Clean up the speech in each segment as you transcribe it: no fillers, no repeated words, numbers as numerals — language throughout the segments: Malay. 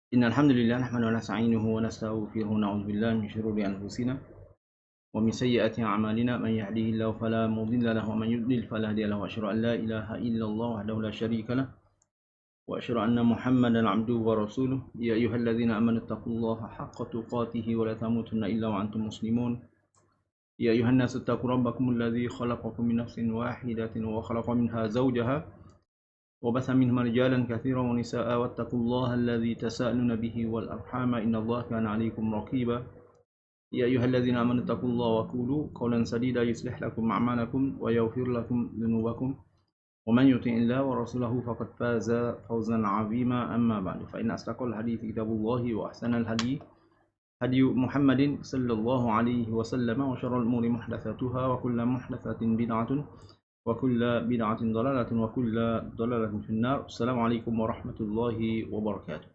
إن الحمد لله نحمده ونستعينه ونستغفره ونعوذ بالله من شرور أنفسنا ومن سيئات أعمالنا من يهده الله فلا مضل له ومن يضلل فلا هادي له وأشهد أن لا إله إلا الله وحده لا شريك له وأشهد أن محمدا عبده ورسوله يا أيها الذين آمنوا اتقوا الله حق تقاته ولا تموتن إلا وأنتم مسلمون يا أيها الناس اتقوا ربكم الذي خلقكم من نفس واحدة وخلق منها زوجها وبث منهما رجالا كثيرا ونساء واتقوا الله الذي تساءلون به والأرحام إن الله كان عليكم رقيبا يا أيها الذين آمنوا اتقوا الله وقولوا قولا سديدا يصلح لكم أعمالكم ويغفر لكم ذنوبكم ومن يطع الله ورسوله فقد فاز فوزا عظيما أما بعد فإن أصدق الحديث كتاب الله وأحسن الهدي هدي محمد صلى الله عليه وسلم وشر الأمور محدثاتها وكل محدثة بدعة وكل بدعة ضلالة وكل ضلالة في النار. السلام عليكم ورحمة الله وبركاته.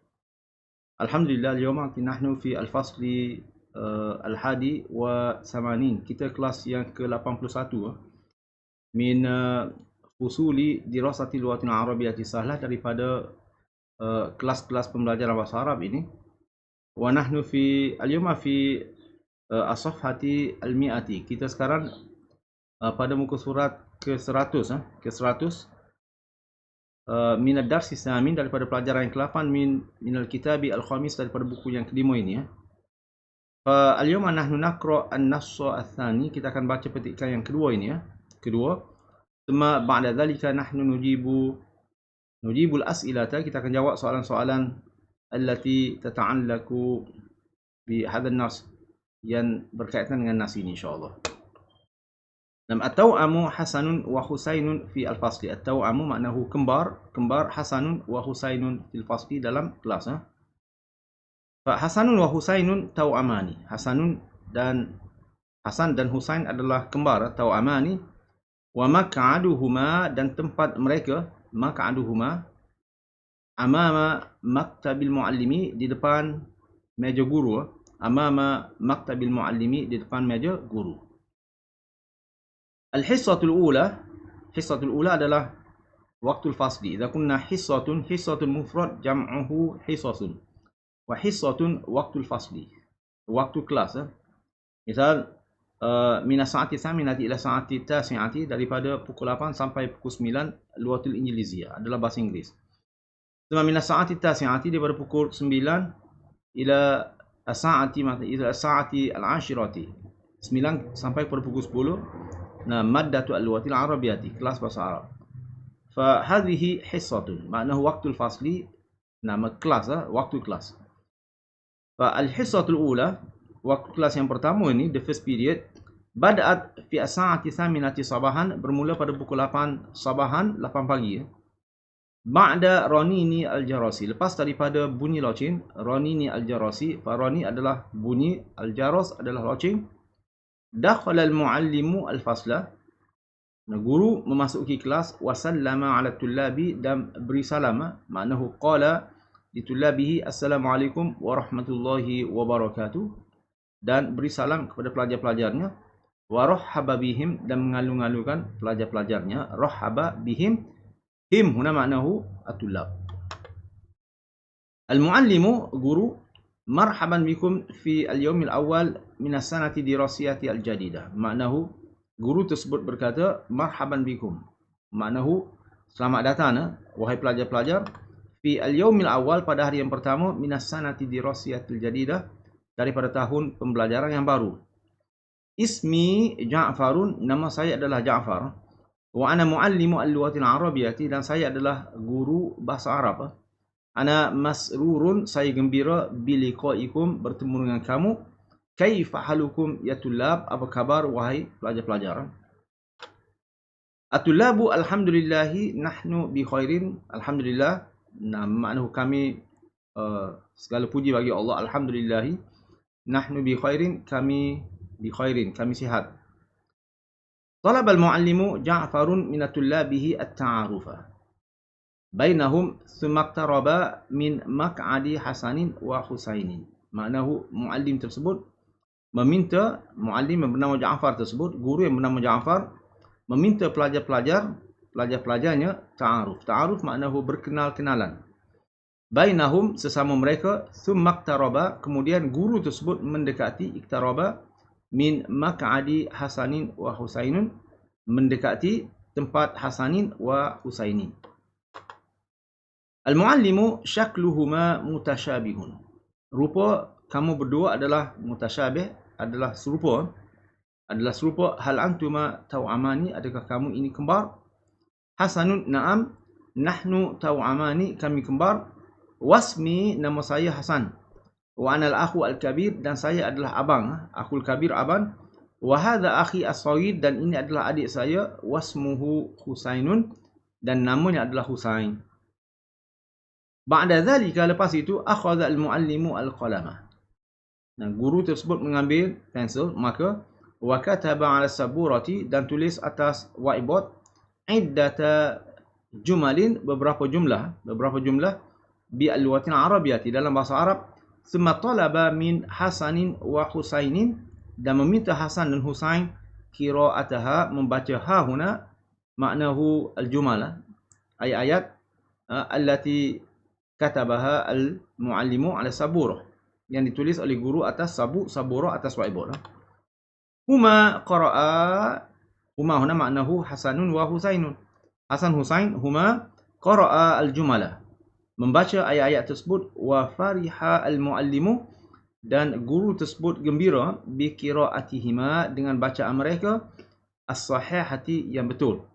الحمد لله اليوم نحن في الفصل الحادي والثمانين. Kita kelas yang ke-81 min fusuli dirasati lugatil arabiyyah sahlah, daripada kelas-kelas pembelajaran bahasa Arab ini. Wa nahnu fi al-yawma fi as-safhati al-mi'ati. Kita sekarang pada muka surat ke-100 min ad-darsi samin, daripada pelajaran yang ke-8 min al-kitabi al-khamis, daripada buku yang kelima ini fa al-yawma nahnu naqra an-nass ats-tsani. Kita akan baca petikan yang kedua ini kedua. Thumma ba'da dhalika nahnu nujibul as'ilata. Kita akan jawab soalan-soalan allati tata'allaqu bi hadzal nas, yang berkaitan dengan nas ini insyaallah. At-taw'amu Hasanun wa Husainun fi al-fasli. At-taw'amu maknahu kembar, Hasanun wa Husainun fil fasli, dalam kelas. Fa Hasanun wa Husainun taw'amani. Hasan dan Husain adalah kembar, taw'amani. Wa maq'aduhuma, dan tempat mereka, maq'aduhuma, amama maktabil muallimi, di depan meja guru. Amama maktabil muallimi, di depan meja guru. Al-hissatul ula adalah waktu fasli. Idza kunna hissatun mufrad jam'uhu hissasun. Wa hissatun waktu fasli, waktu kelas. Misal min as-sa'ati tsaminati ila sa'ati tasi'ati, daripada pukul 8 sampai pukul 9, lugatul injiliziyah adalah bahasa Inggeris. Thumma min as-sa'ati tasi'ati, daripada pukul 9 ila as-sa'ati al-ashirati, 9 sampai pada pukul 10. Maddatu al-lughatil arabiyyati, kelas bahasa Arab. Fa hadhihi hissatun, maknahu waqtul fasli, nama kelas, waktu kelas. Fa al-hissatul ula, waktu kelas yang pertama ini, the first period, bada'at fi as-sa'ati tsaminati sabahan, bermula pada pukul 8 sabahan, 8 pagi. Ba'da ranini al-jarasi, lepas daripada bunyi loceng, ranini al-jarasi. Fa rani adalah bunyi, al-jaras adalah loceng. Dakhala al-muallimu al-fasla, guru memasuki kelas. Wasallama ala tullabi, dan beri salam, maknahu qala li tullabihi assalamualaikum warahmatullahi wabarakatuh, dan beri salam kepada pelajar-pelajarnya. Wa rahhaba bihim, dan mengalu-alukan pelajar-pelajarnya. Rahhaba bihim, him huna maknahu at-tullab. Al-muallimu, guru, marhaban bikum fi al-yawmil awal min as-sanati dirasiyati al-jadidah. Maknahu, guru tersebut berkata, marhaban bikum, maknahu selamat datang wahai pelajar-pelajar, fi al-yawmil awal, pada hari yang pertama, min as-sanati dirasiyati al-jadidah, daripada tahun pembelajaran yang baru. Ismi Ja'farun, nama saya adalah Ja'far. Wa ana muallimu al-lughatil arabiyyati, dan saya adalah guru bahasa Arab. Ana masrurun, saya gembira, biliqaikum, bertemu dengan kamu. Kaifa halukum ya tullab, apa kabar wahai pelajar-pelajar. At-tullabu alhamdulillahi nahnu bi khairin. Alhamdulillah, maknanya kami, segala puji bagi Allah. Alhamdulillahi nahnu bi khairin, kami bi khairin, kami sihat. Talab al-muallimu Ja'farun min tullabihi at-ta'arufa bainahum thumma iqtaraba min maq'adi Hasanin wa Husainin. Maknahu, muallim tersebut meminta, muallim yang bernama Ja'far tersebut, guru yang bernama Ja'far, meminta pelajar-pelajarnya ta'aruf. Ta'aruf maknahu berkenal-kenalan. bainahum sesama mereka, thumma iqtaraba, kemudian guru tersebut mendekati, iqtaraba min maq'adi Hasanin wa Husainun, mendekati tempat Hasanin wa Husainin. Al-muallimu syakluhuma mutasyabihun. Rupa kamu berdua adalah mutasyabih, adalah serupa. Hal antuma taw'amani, adakah kamu ini kembar? Hasanun, na'am. Nahnu taw'amani, kami kembar. Wasmi, nama saya Hasan. Wa anal akhu al-kabir, dan saya adalah abang, akhul kabir, abang. Wa hadha akhi as-saghir, dan ini adalah adik saya. Wasmuhu Husainun, dan namanya adalah Husain. Ba'da dhalika, lepas itu, akhadha al-muallimu al-qalama. Nah, guru tersebut mengambil pensel, maka wa kataba 'ala saburati, dan tulis atas whiteboard iddata jumalin, beberapa jumlah bi al-luwatil arabiyyati, dalam bahasa Arab. Thumma talaba min Hasanin wa Husainin, dan meminta Hasan dan Husain qira'ataha, membaca ha huna maknahu al-jumala, ayat-ayat allati katabaha al-muallimu 'ala saburah, yang ditulis oleh guru atas saburah, atas whiteboard. Huma qara'a, huma huna maknahu Hasanun wa Husainun. Hasan Husain, huma qara'a al-jumala, membaca ayat-ayat tersebut. Wa fariha al-muallimu, dan guru tersebut gembira bi qira'atihima, dengan bacaan mereka, as-sahihati, yang betul.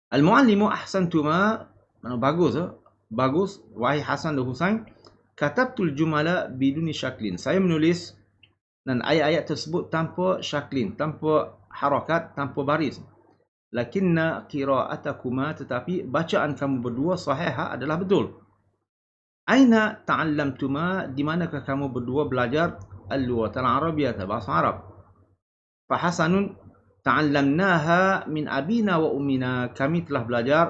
Al-muallimu ahsantuma, mana bagus, wahai Hasan dan Husain. Katabtul jumala biduni syaklin, saya menulis dan ayat-ayat tersebut tanpa syaklin, tanpa harakat, tanpa baris. Lakinna qira'atakuma, tetapi bacaan kamu berdua, sahihah, adalah betul. Aina ta'allamtuma, di manakah kamu berdua belajar al-lughatal arabiyyah, bahasa Arab? Fa Hasanun, ta'allamnaha min abina wa ummina, kami telah belajar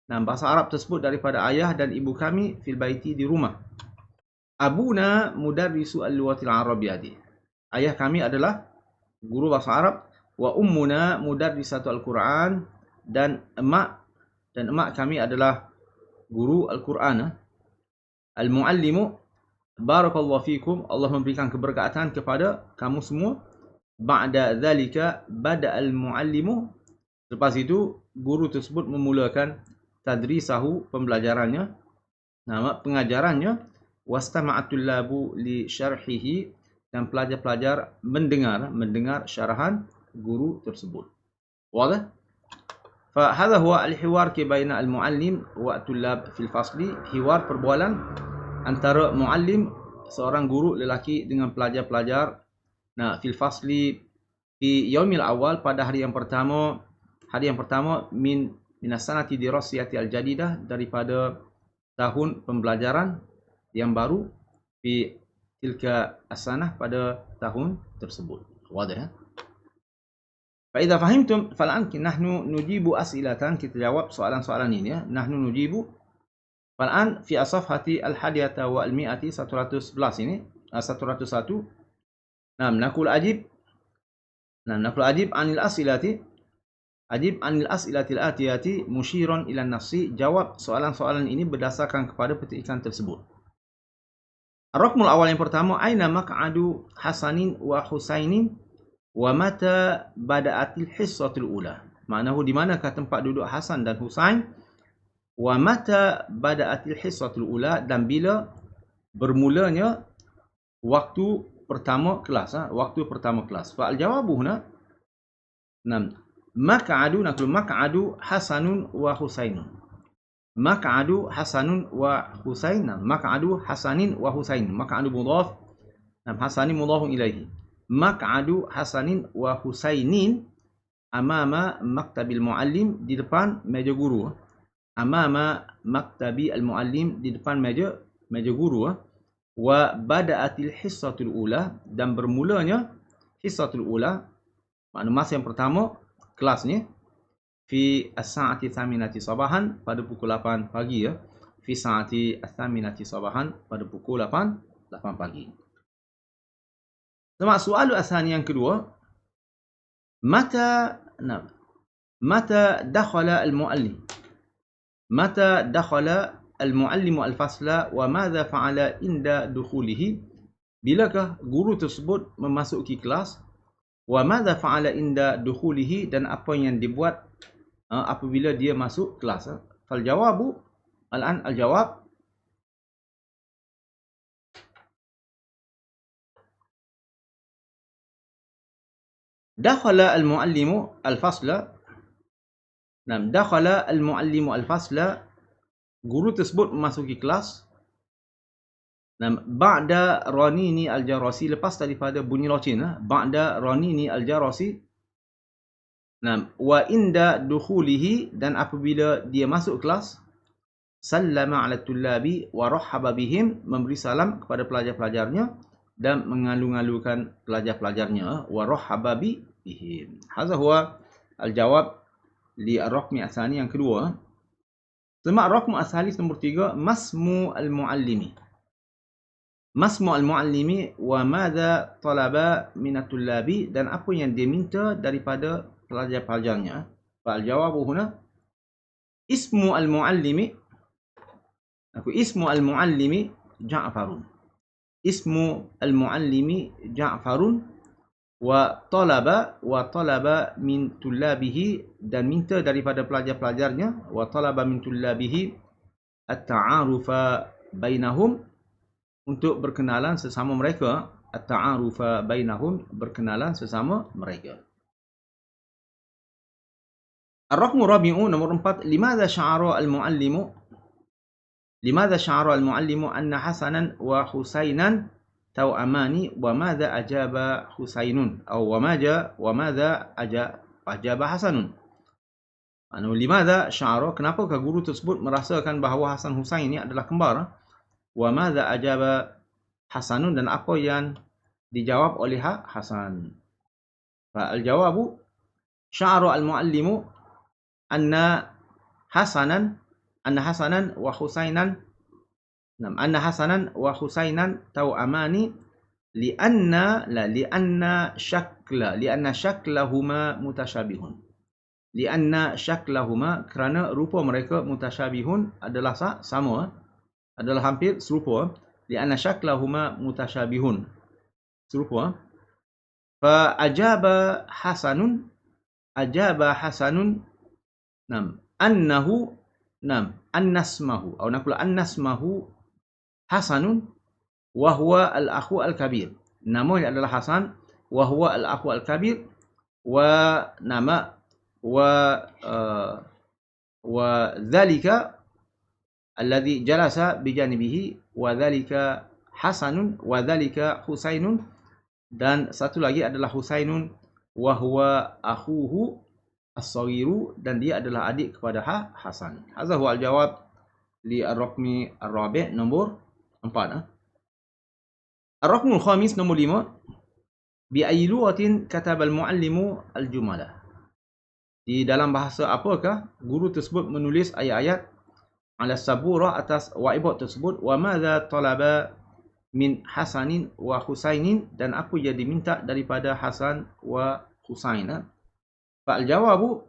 bahasa Arab tersebut daripada ayah dan ibu kami, fil baiti, di rumah. Abuna mudarrisu al-lughatil arabiyyah, ayah kami adalah guru bahasa Arab. Wa ummuna mudarrisatu al-Quran, dan emak kami adalah guru Al-Quran. Al-muallimu, barakallahu fikum, Allah memberikan keberkatan kepada kamu semua. Ba'da dhalika bada al-muallimu, lepas itu guru tersebut memulakan tadrisahu, pembelajarannya, pengajarannya. Wastama'atul labu li syarhihi, dan pelajar-pelajar mendengar syarahan guru tersebut. Wadah? Fa hadha huwa al-hiwar baina al-muallim wa at-tullab fil fasli, hiwar, perbualan antara muallim, seorang guru lelaki, dengan pelajar-pelajar, fil fasli, fi yaumil awal, pada hari yang pertama min as-sanati dirasiyati al-jadidah, daripada tahun pembelajaran yang baru, fi tilka as-sanah, pada tahun tersebut. Wadah? Fa idza fahimtum fal'an nahnu nujibu as'ilatan, kita jawab soalan-soalan ini, ya. Nahnu nujibu fal'an fi as-safhati al-hadiyata wa al-mi'ati, 111 ini, 101. Nakul ajib anil as'ilati, ajib anil as'ilatil atiyati musyiran ila nafsi, jawab soalan-soalan ini berdasarkan kepada petikan tersebut. Ar-raqmul awal, yang pertama, aina maq'adu Hasanin wa Husainin wa mata bada'atil hissatul ula, maknahu di manakah tempat duduk Hasan dan Husain. Wa mata bada'atil hissatul ula, dan bila bermulanya waktu pertama kelas, Fa al-jawabu huna maq'adu Hasanun wa Husainun. Maq'adu Hasanun wa Husain, maq'adu Hasanin wa Husain, maq'adu mudhaf, Hasanin mudhafun ilaihi. Maq'adu Hasanin wa Husainin amama maktabil muallim, di depan meja guru. Amama maktabi al-muallim, di depan meja guru. Wa bada'atil hissatul ula, dan bermulanya hissatul ula, makna masa yang pertama kelasnya, fi as-sa'ati thaminati sabahan, pada pukul 8 pagi, ya. Fi sa'ati thaminati sabahan, pada pukul 8 pagi. Sama soalu asani, yang kedua, mata dakhala al-muallim, mata dakhala al-muallimu al-fasla wa madza fa'ala inda dukhulihi? Bilakah guru tersebut memasuki kelas? Wa madza fa'ala inda dukhulihi, dan apa yang dibuat apabila dia masuk kelas? Fal jawabu, al-an al-jawab, dakhala al-muallimu al-fasla. Dakhala al-muallimu al-fasla, guru tersebut memasuki kelas. Ba'da ranini al-jarasi, lepas daripada bunyi loceng. Ba'da ranini al-jarasi. Wa inda dukhulihi, dan apabila dia masuk kelas. Sallama ala tullabi wa rahhaba bihim, memberi salam kepada pelajar-pelajarnya dan mengalu-alukan pelajar-pelajarnya. Wa rahhaba bihim. Hadza huwa al-jawab li ar-raqmi asani, yang kedua. Semak raqmu as-salis nombor 3, masmu al-muallimi. Masmu al-muallimi wa madza talaba min at-tullabi, dan apa yang dia minta daripada pelajar-pelajarnya. Fa al-jawabu huna ismu al-muallimi. Ismu al-muallimi Ja'farun. Ismu al-muallimi Ja'farun wa talaba min tullabihi, dan minta daripada pelajar-pelajarnya. Wa talaba min tullabihi at-ta'arufa bainahum, untuk berkenalan sesama mereka. At-ta'arufa bainahum, berkenalan sesama mereka. Ar-raqmu rabi'u, nomor 4, limadha sya'ara al-muallimu anna Hasanan wa Husainan taw'amani, wa madha ajaba Husainun, atau wa madha ajaba Hasanun. Limadha sya'ara, kenapakah guru tersebut merasakan bahawa Hasan Husain ini adalah kembar? Wa madza ajaba Hasanun, dan apa yang dijawab oleh Hasan? Fa al-jawabu sya'ara al-muallimu anna Hasanan wa Husainan taw'amani li'anna shaklahuma mutasyabihun. Li'anna shaklahuma, kerana rupa mereka, mutasyabihun, adalah sama, adalah hampir serupa. Li'anna shaklahuma mutasyabihun, serupa. Fa ajaba Hasanun annahu annasmahu, atau nak pula annasmahu Hasanun wa huwa al-akhu al-kabir. Namanya adalah Hasan, wa huwa al-akhu al-kabir, wa dhalika alladhi jalasa bijanibihi, wa dhalika Hasanun wa dhalika Husainun, dan satu lagi adalah Husainun, wa huwa akhuhu as-saghiru, dan dia adalah adik kepada Hasan. Hadza huwa al-jawab li ar-raqmi ar-rabi', nombor 4. Ar-raqmu al-khamis, nombor 5, bi ayyi lughatin kataba al-muallimu al-jumala. Di dalam bahasa apakah guru tersebut menulis ayat-ayat ala sabura, atas whiteboard tersebut. Wa madza talaba min Hasanin wa Husainin, dan apa yang diminta daripada Hasan wa Husain. Fa al-jawabu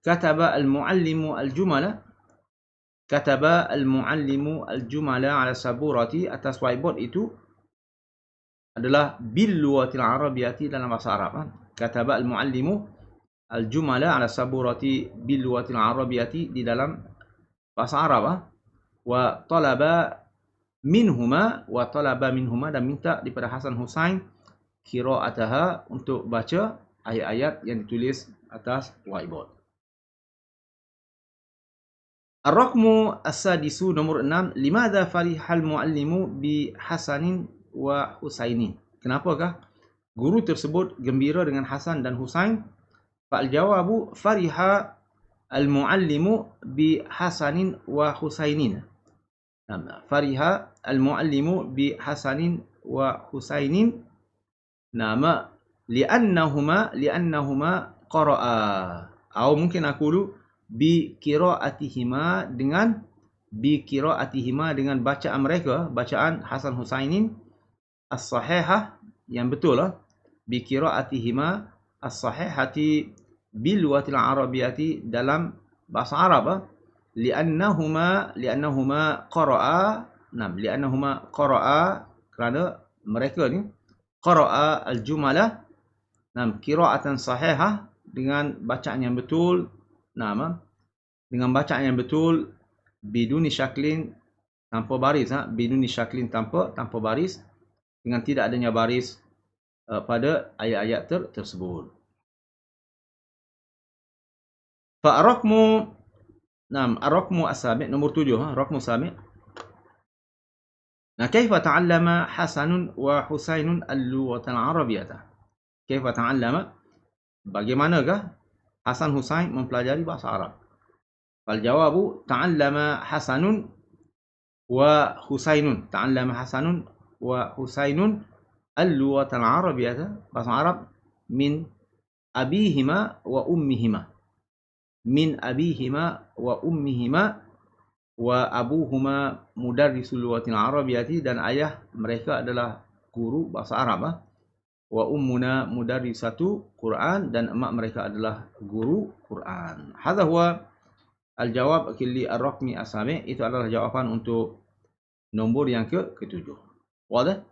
kataba al-muallimu al-jumala. Kataba al-muallimu al-jumala ala saburati, atas whiteboard itu adalah bil lughatil arabiyyati, dalam bahasa Arab. Kataba al-muallimu al-jumala ala saburati bil lughatil arabiyyati, di dalam bahasa Arab. Wa talaba minhuma, dan minta daripada Hasan Husain qira'ataha, untuk baca ayat-ayat yang ditulis atas whiteboard. Ar-raqmu as-sadisu, nomor 6, limadha farihal muallimu bi Hasanin wa Husainin. Kenapakah guru tersebut gembira dengan Hasan dan Husain? Fa'al jawabu fariha al-muallimu bi Hasanin wa Husainin. Fariha al-muallimu bi Hasanin wa Husainin li'annahuma qara'a, atau mungkin aku dulu bi qira'atihima, dengan bacaan mereka, bacaan Hasan Husainin as-sahihah, yang betul lah. Bi qira'atihima as-sahihati bil lughatil arabiyyati, dalam bahasa Arab. li'annahuma qara'a kerana mereka ni qara'a al-jumala qira'atan sahihah dengan bacaan yang betul, dengan bacaan yang betul, biduni syaklin tanpa baris, biduni syaklin tanpa baris, dengan tidak adanya baris pada ayat-ayat tersebut. Fa ar-raqmu ar-raqmu as-sabi', nombor 7, raqmu sabi'. Kaifa ta'allama Hasanun wa Husainun al-lughata al-arabiyyah? Kaifa ta'allama, bagaimanakah Hasan Husain mempelajari bahasa Arab? Fal jawabu ta'allama Hasanun wa Husainun. Ta'allama Hasanun wa Husainun al-lughata al-arabiyyah, bahasa Arab, min abihima wa ummihima. Min abihima wa ummihima, wa abuhuma mudarrisul lughatil arabiyyati, dan ayah mereka adalah guru bahasa Arab. Wa ummuna mudarrisatu Quran, dan emak mereka adalah guru Quran. Hadha huwa al-jawab li ar-raqmi as-sabi'. Itu adalah jawapan untuk nombor yang ke-7. Wadah?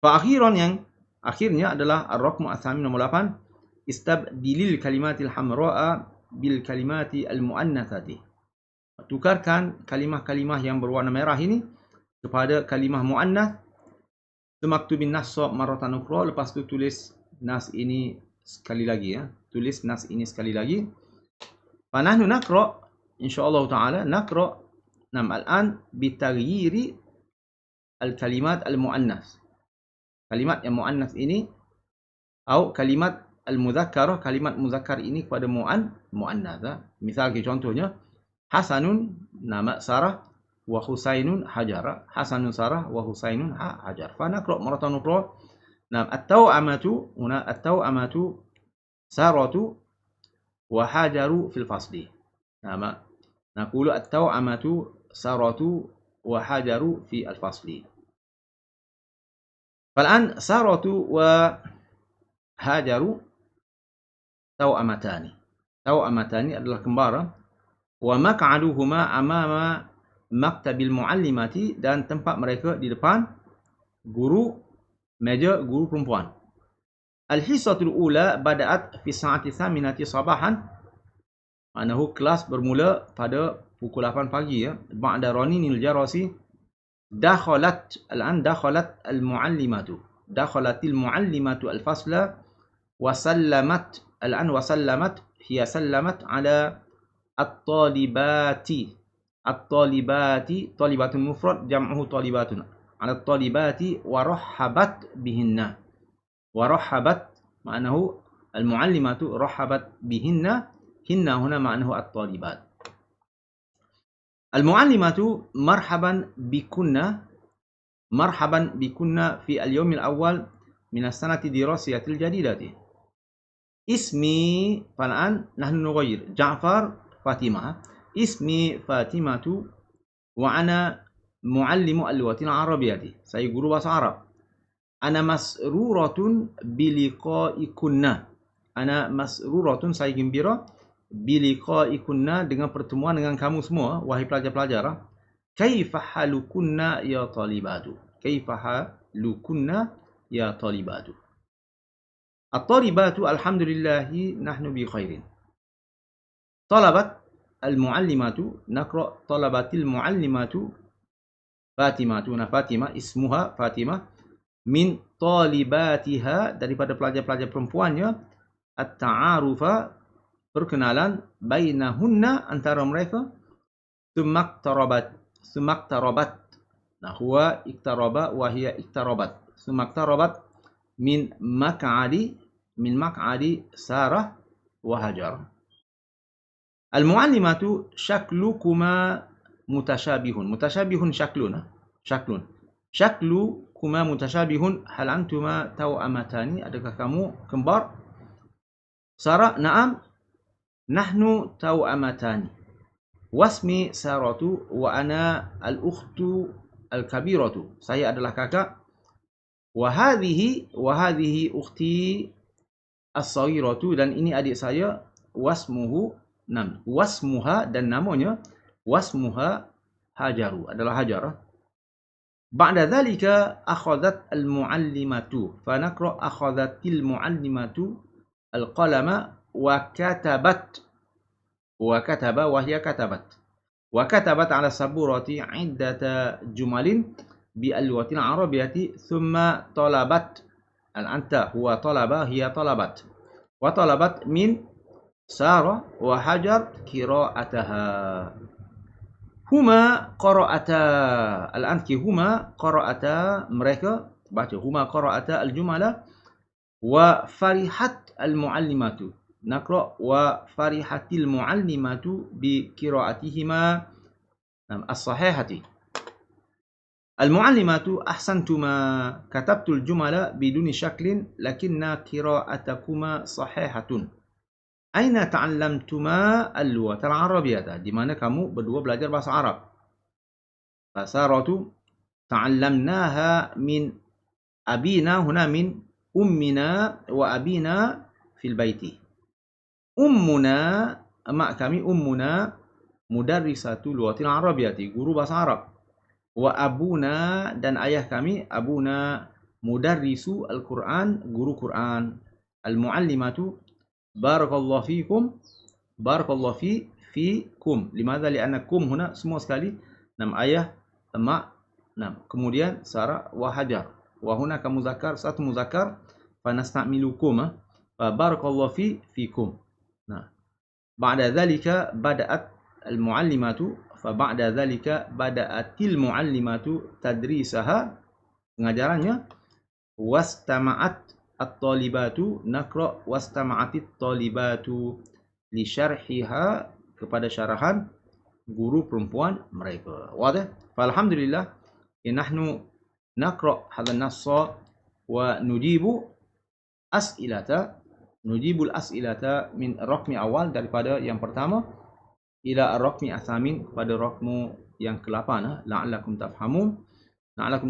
Fa akhiran, yang akhirnya adalah ar-raqmu as-sabi', nombor 8. Istabdilil kalimatil hamra'a bil kalimati al-mu'annatsati. Tukarkan kalimah-kalimah yang berwarna merah ini kepada kalimah mu'annath. Semaktubin nas maratan ukhra, lepas tu tulis nas ini sekali lagi, tulis nas ini sekali lagi. Fa nahnu naqra, insyaallah taala naqra al-an bitaghyiri al-kalimat al-mu'annath. Kalimat yang mu'annath ini, atau kalimat al-mudzakkar, kalimat muzakkar ini kepada mu'annath. Misal contohnya, Hasanun, nama Sarah, wa Husainun hajara. Hasanun Sarah wa Husainun hajar. Fa naqra maratan ukhra. At-taw'amatu, huna at-taw'amatu Saratu wa hajaru fil fasli. Naqulu at-taw'amatu Saratu wa hajaru fi al-fasli. Fal'an Saratu wa hajaru taw'amatani. Taw'amatani adalah kembar. Wa maq'aduhuma amama maktabil muallimati, dan tempat mereka di depan guru, meja guru perempuan. Al-hissatul ula bada'at fi sa'ati thaminati sabahan. Maknanya kelas bermula pada pukul 8 pagi, ba'da raninil jarasi. Dakhalat al-muallimatu. Dakhalatil muallimatu al-fasla wa sallamat hiya sallamat ala at-talibati. At-talibati, talibatun mufrad, jam'uhu talibatun. Ala at-talibati wa rahabat bihinna. Wa rahabat ma'nahu al-muallimatu rahabat bihinna. Hinna huna ma'nahu at-talibat. Al-muallimatu marhaban bikunna. Marhaban bikunna fi al-yawmil awal min as-sanati dirasiyatil jadidati. Ismi, fal'an nahnu nughayyir. Ja'far, Fatimah. Ismi Fatimatu wa ana muallimu al-lughatil arabiyyati. Saya guru bahasa Arab. Ana masruratun biliqa'ikunna. Ana masruratun, saya gembira, biliqa'ikunna, dengan pertemuan dengan kamu semua, wahai pelajar-pelajar. Kaifa halukunna ya talibatu. Kaifa halukunna ya talibatu. At-talibatu alhamdulillahi nahnu bi khairin. Talabat al-muallimatu, naqra talabatil muallimatu Fatimatu. Fatimah, ismuha Fatimah, min talibatiha, daripada pelajar-pelajar perempuannya, at-ta'arufa, perkenalan, bainahunna, antara mereka, sumaktarabat. Huwa iktaraba wa hiya iktarabat. Sumaktarabat min maq'adi Sarah wa Hajar. Al-muallimatu syaklukuma mutashabihun. Mutashabihun syaklun. Syaklukuma mutashabihun, hal antuma taw'amatani, adakah kamu kembar? Sarah, na'am, nahnu taw'amatani. Wasmi Saratu wa ana al-ukhtu al-kabiratu. Saya adalah kakak. Wa hadhihi ukhti as-saghiratu, dan ini adik saya. Wasmuhu wasmuha, dan namanya wasmuha Hajaru, adalah Hajar. Ba'da dhalika akhadhat al-muallimatu, fa naqra akhadhatil muallimatu al-qalama wa katabat wa kataba wa hiya katabat wa katabat ala saburati iddata jumalin bi alwatin arabiyyati thumma talabat al-anta huwa talaba hiya talabat wa talabat min Sarah wa Hajar qira'ataha. Huma qara'ata, al-anki huma qara'ata, mereka baca, huma qara'ata al-jumala wa farihat al-muallimatu, naqra wa farihatil muallimatu bi qira'atihima as-sahihati. Al-muallimatu ahsantuma katabtul jumala biduni syaklin lakinna qira'atakuma sahihatun. Aina ta'allamtuma al-lughata al-arabiyyah, di mana kamu berdua belajar bahasa Arab. Fasaratu ta'allamnaha min abina, huna min ummina wa abina fil baiti. Ummuna, mak kami, ummuna mudarrisatu lughatil arabiyyati, guru bahasa Arab. Wa abuna, dan ayah kami, abuna mudarrisu al-Quran, guru Quran. Al-muallimatu barakallahu fikum, barakallahu fikum. Limadha? Lianna kum huna semua sekali ayah, mak, kemudian Sarah wa Hajar. Wa huna ka muzakkar, satu muzakkar, fa nasta'milukum, fa barakallahu fikum. Ba'da dhalika bada'at al-muallimatu, fa ba'da dhalika bada'atil muallimatu tadrisaha, pengajarannya. Wastama'at at-talibatu, naqra wastama'atit talibatu li syarhiha, kepada syarahan guru perempuan mereka. Wadah? Falhamdulillah, nahnu naqra hadha an-nassa wa nujibul as'ilata min raqmi awal, daripada yang pertama ila ar-raqmi athamin, pada raqmu yang ke-8, la'allakum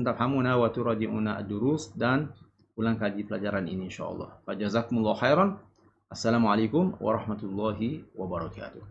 tafhamuna wa turaji'una ad-durus, dan ulang kaji pelajaran ini insyaallah. Fa jazakumullahu khairan. Assalamualaikum warahmatullahi wabarakatuh.